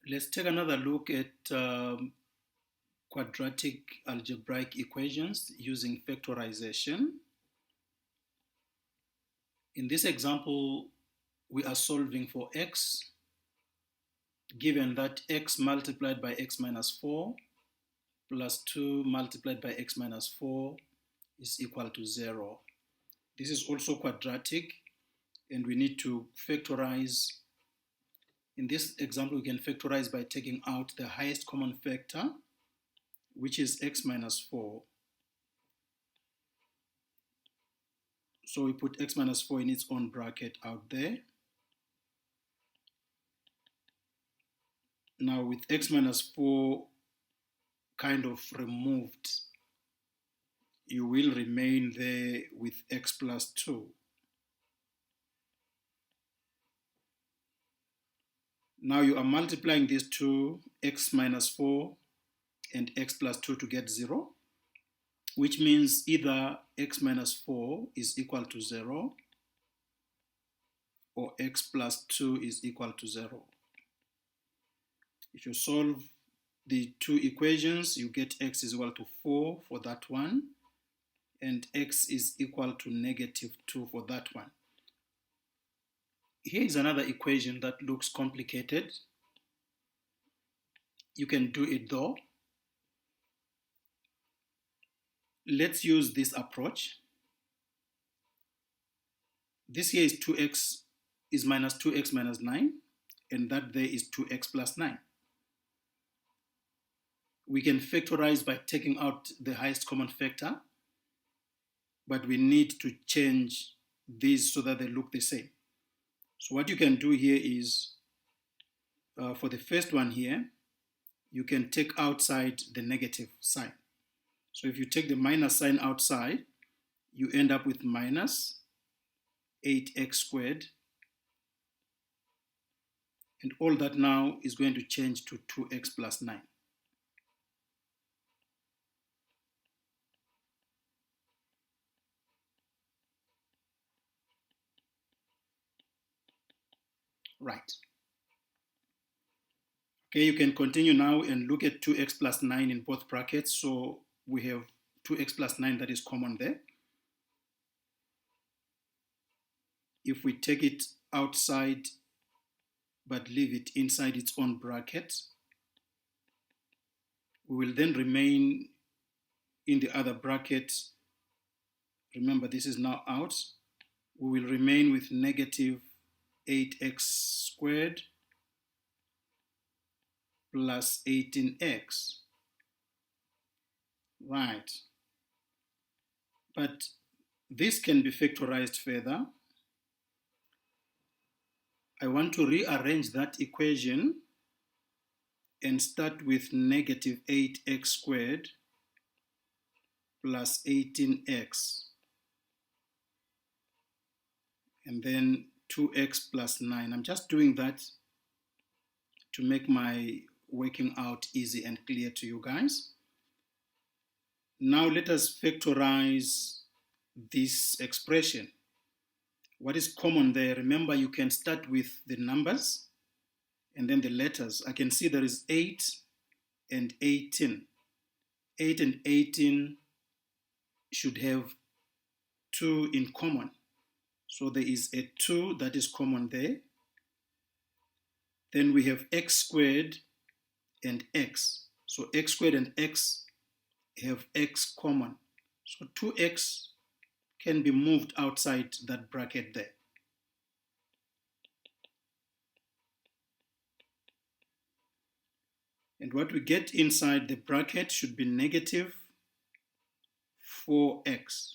Let's take another look at quadratic algebraic equations using factorization. In this example, we are solving for x, given that x multiplied by x minus 4 plus 2 multiplied by x minus 4 is equal to 0. This is also quadratic, and we need to factorize. In this example, we can factorize by taking out the highest common factor, which is x minus 4. So we put x minus 4 in its own bracket out there. Now with x minus 4 kind of removed, you will remain there with x plus 2. Now you are multiplying these two, x minus 4 and x plus 2, to get 0, which means either x minus 4 is equal to 0 or x plus 2 is equal to 0. If you solve the two equations, you get x is equal to 4 for that one, and x is equal to -2 for that one. Here is another equation that looks complicated. You can do it though. Let's use this approach. This here is 2x is minus 2x minus 9, and that there is 2x plus 9. We can factorize by taking out the highest common factor, but we need to change these so that they look the same. So what you can do here is, for the first one here, you can take outside the negative sign. So if you take the minus sign outside, you end up with minus 8x squared. And all that now is going to change to 2x plus 9. Right. Okay, you can continue now and look at 2x plus 9 in both brackets. So we have 2x plus 9 that is common there. If we take it outside but leave it inside its own bracket, we will then remain in the other bracket. Remember, this is now out. We will remain with negative 8x squared plus 18x. Right. But this can be factorized further. I want to rearrange that equation and start with negative 8x squared plus 18x. And then 2x plus 9. I'm just doing that to make my working out easy and clear to you guys. Now let us factorize this expression. What is common there? Remember, you can start with the numbers and then the letters. I can see there is 8 and 18. 8 and 18 should have 2 in common. So there is a 2 that is common there. Then we have x squared and x. So x squared and x have x common. So 2x can be moved outside that bracket there. And what we get inside the bracket should be negative 4x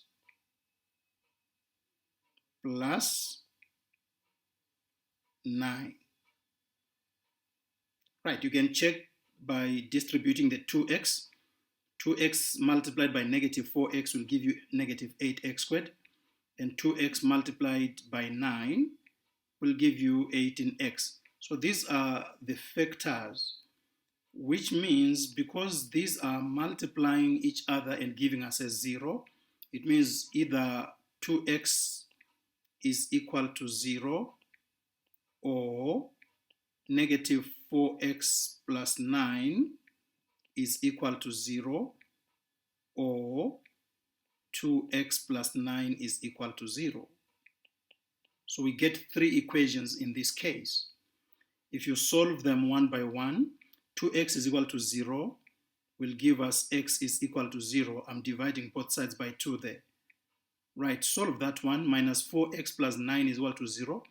plus 9. Right, you can check by distributing the 2x. 2x multiplied by negative 4x will give you negative 8x squared, and 2x multiplied by 9 will give you 18x. So these are the factors, which means because these are multiplying each other and giving us a 0, it means either 2x is equal to 0 or negative 4x plus 9 is equal to 0, or 2x plus 9 is equal to 0. So we get three equations in this case. If you solve them one by one, 2x is equal to 0 will give us x is equal to 0. I'm dividing both sides by 2 there. Right, solve that one. Minus 4x plus 9 is equal to 0.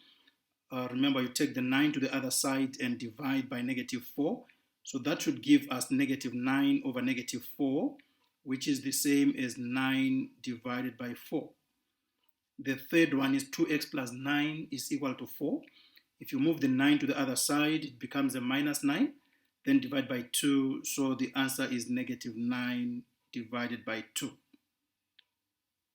Remember, you take the 9 to the other side and divide by negative 4. So that should give us negative 9 over negative 4, which is the same as 9 divided by 4. The third one is 2x plus 9 is equal to 4. If you move the 9 to the other side, it becomes a minus 9. Then divide by 2, so the answer is negative 9 divided by 2.